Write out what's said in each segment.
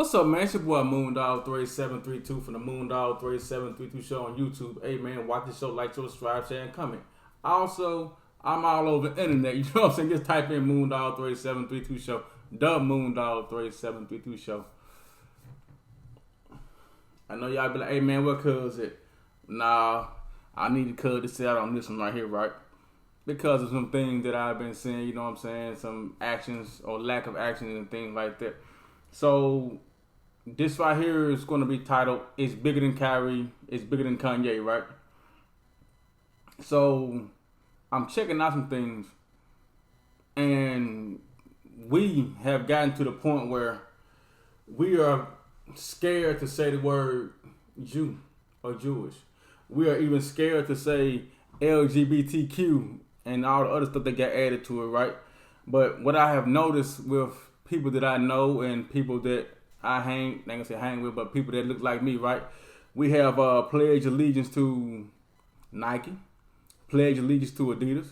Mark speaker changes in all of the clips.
Speaker 1: What's up, man? It's your boy MoonDog38732 from the MoonDog38732 show on YouTube. Hey, man, watch the show, like, subscribe, share, and comment. Also, I'm all over the internet. You know what I'm saying? Just type in MoonDog38732 show. The MoonDog38732 show. I know y'all be like, hey, man, what cuz it? Nah, I need to cuz to say out on this one right here, right? Because of some things that I've been seeing, you know what I'm saying? Some actions or lack of action and things like that. So, this right here is going to be titled, It's Bigger Than Kyrie, It's Bigger Than Kanye, right? So, I'm checking out some things, and we have gotten to the point where we are scared to say the word Jew or Jewish. We are even scared to say LGBTQ and all the other stuff that got added to it, right? But what I have noticed with people that I know and people that I ain't gonna say hang with, but people that look like me, right? We have pledged allegiance to Nike, pledged allegiance to Adidas.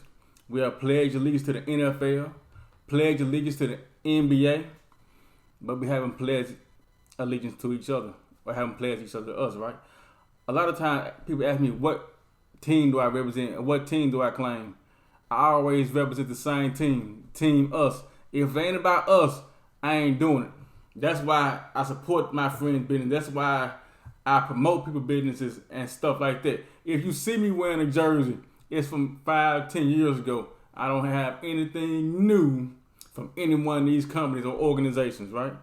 Speaker 1: We have pledged allegiance to the NFL, pledged allegiance to the NBA, but we haven't pledged allegiance to each other or haven't pledged each other to us, right? A lot of times people ask me, what team do I represent or what team do I claim? I always represent the same team, Team Us. If it ain't about us, I ain't doing it. That's why I support my friend's business. That's why I promote people's businesses and stuff like that. If you see me wearing a jersey, it's from 5-10 years ago. I don't have anything new from any one of these companies or organizations, right?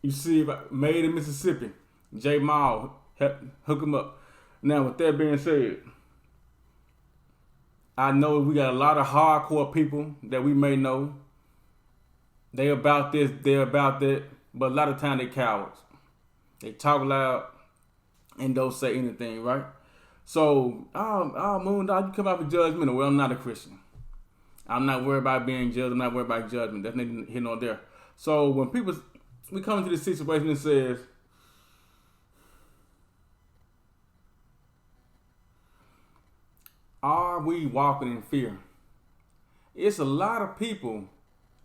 Speaker 1: You see, made in Mississippi, J Mall, hook them up. Now, with that being said, I know we got a lot of hardcore people that we may know. They about this, they're about that, but a lot of time they cowards. They talk loud and don't say anything, right? So, MoonDog, you come out with judgment. Well, I'm not a Christian. I'm not worried about being judged. I'm not worried about judgment. That's neither here nor there. So when we come into this situation that says, are we walking in fear? It's a lot of people.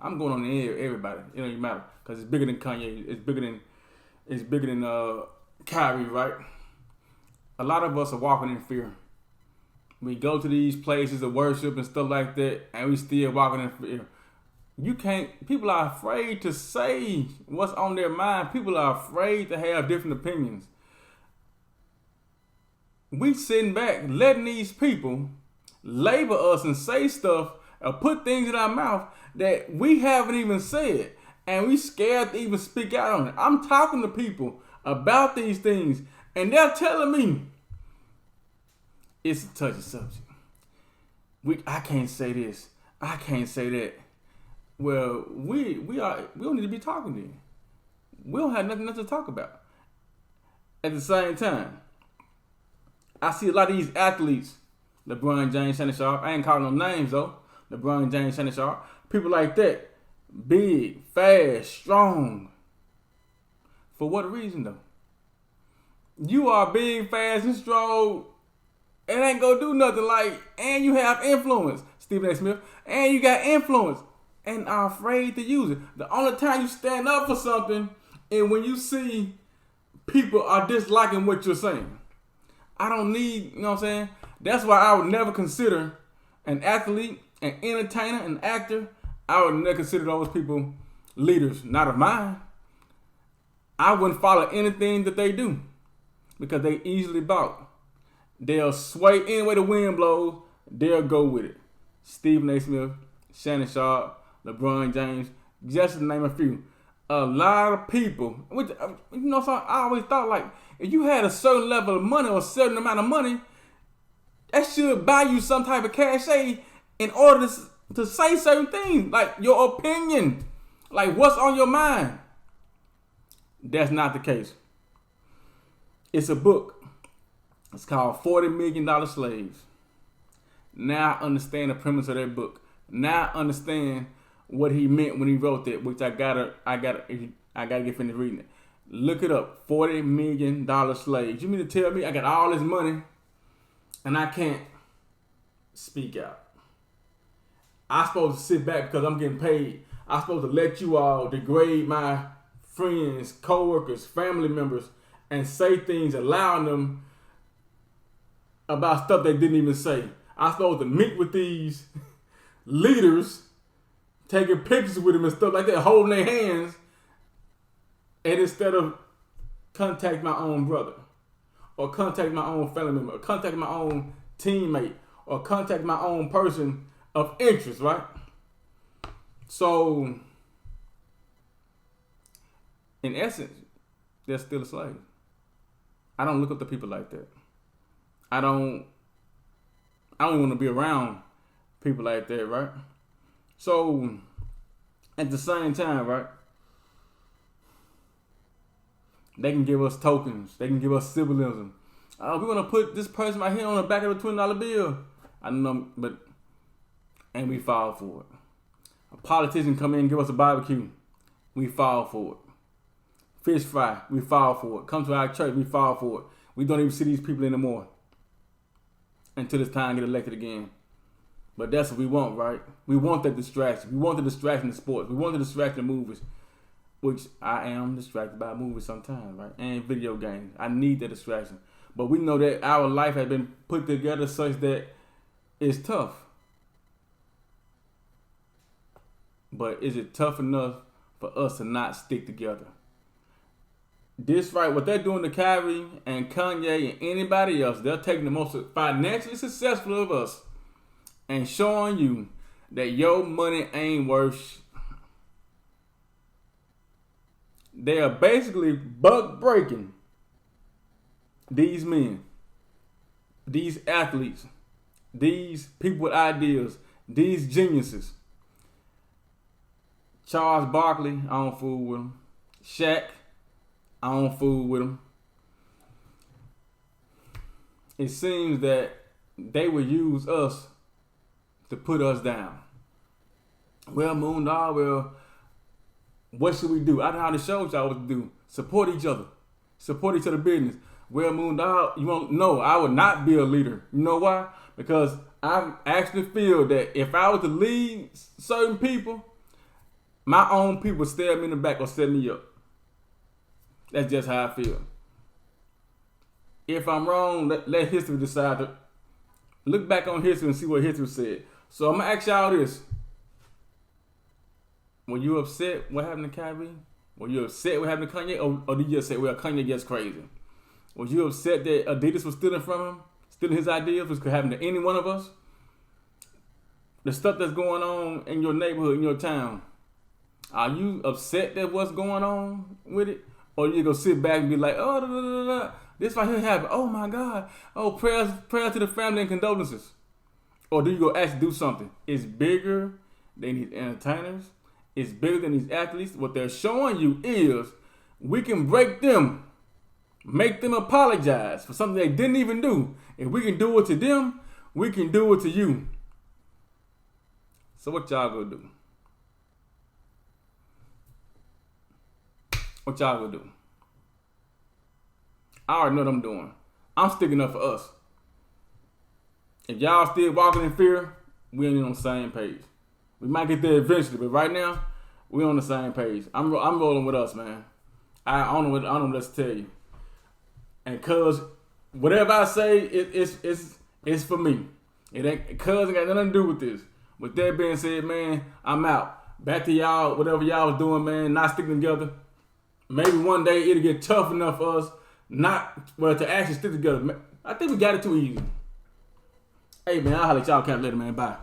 Speaker 1: I'm going on the air, everybody. It don't even matter because it's bigger than Kanye. It's bigger than Kyrie, right? A lot of us are walking in fear. We go to these places of worship and stuff like that, and we still walking in fear. You can't. People are afraid to say what's on their mind. People are afraid to have different opinions. We sitting back, letting these people label us and say stuff or put things in our mouth that we haven't even said, and we scared to even speak out on it. I'm talking to people about these things, and they're telling me it's a touchy subject. I can't say this. I can't say that. Well, we don't need to be talking to you. We don't have nothing to talk about. At the same time, I see a lot of these athletes, LeBron James, Shannon Sharp. I ain't calling no names though. LeBron James, Shannon Sharp. People like that. Big, fast, strong. For what reason though? You are big, fast, and strong. It ain't gonna do nothing and you have influence, Stephen A. Smith, and you got influence and are afraid to use it. The only time you stand up for something is when you see people are disliking what you're saying. I don't need, you know what I'm saying? That's why I would never consider an athlete, an entertainer, an actor. I would never consider those people leaders, not of mine. I wouldn't follow anything that they do because they easily bought. They'll sway any way the wind blows. They'll go with it. Stephen A. Smith, Shannon Sharp, LeBron James, just to name a few. A lot of people, which, you know, so I always thought if you had a certain level of money or a certain amount of money, that should buy you some type of cachet in order to say certain things, like your opinion, like what's on your mind. That's not the case. It's a book. It's called $40 Million Slaves. Now I understand the premise of that book. Now I understand what he meant when he wrote that, which I gotta get finished reading it. Look it up. $40 Million Slaves. You mean to tell me I got all this money and I can't speak out? I'm supposed to sit back because I'm getting paid. I'm supposed to let you all degrade my friends, co-workers, family members, and say things allowing them about stuff they didn't even say. I'm supposed to meet with these leaders, taking pictures with them and stuff like that, holding their hands, and instead of contact my own brother, or contact my own family member, or contact my own teammate, or contact my own person of interest, right? So, in essence, they're still a slave. I don't look up to people like that. I don't even want to be around people like that, right? So, at the same time, right, they can give us tokens. They can give us symbolism. We're going to put this person right here on the back of a $20 bill. I know, and we fall for it. A politician come in and give us a barbecue. We fall for it. Fish fry, we fall for it. Come to our church, we fall for it. We don't even see these people anymore until it's time to get elected again. But that's what we want, right? We want that distraction. We want the distraction in sports. We want the distraction in movies, which I am distracted by movies sometimes, right? And video games. I need that distraction. But we know that our life has been put together such that it's tough. But is it tough enough for us to not stick together? This right, what they're doing to Kyrie and Kanye and anybody else, they're taking the most financially successful of us and showing you that your money ain't worth. They are basically buck breaking these men, these athletes, these people with ideas, these geniuses. Charles Barkley, I don't fool with him. Shaq, I don't fool with him. It seems that they will use us to put us down. Well, MoonDog, well, what should we do? I know how to show y'all what to do. Support each other. Support each other's business. Well, MoonDog, you won't know. I would not be a leader. You know why? Because I actually feel that if I was to lead certain people, my own people would stab me in the back or set me up. That's just how I feel. If I'm wrong, let history decide. Look back on history and see what history said. So I'm going to ask y'all this. Were you upset what happened to Kyrie? Were you upset what happened to Kanye? Or did you just say, well, Kanye gets crazy? Was you upset that Adidas was stealing from him? Stealing his ideas, which could happen to any one of us? The stuff that's going on in your neighborhood, in your town. Are you upset that what's going on with it? Or you go sit back and be like, oh, da, da, da, da. This right here happened. Oh my God. Oh, prayers to the family and condolences. Or do you go actually do something? It's bigger than these entertainers. It's bigger than these athletes. What they're showing you is we can break them, make them apologize for something they didn't even do. If we can do it to them, we can do it to you. So what y'all gonna do? What y'all gonna do? I already know what I'm doing. I'm sticking up for us. If y'all still walking in fear, we ain't on the same page. We might get there eventually, but right now, we on the same page. I'm rolling with us, man. I don't know what else to tell you. And cause whatever I say, it's for me. It ain't got nothing to do with this. With that being said, man, I'm out. Back to y'all, whatever y'all was doing, man, not sticking together. Maybe one day it'll get tough enough for us to actually stick together. I think we got it too easy. Hey, man, I'll holler at y'all later, man. Bye.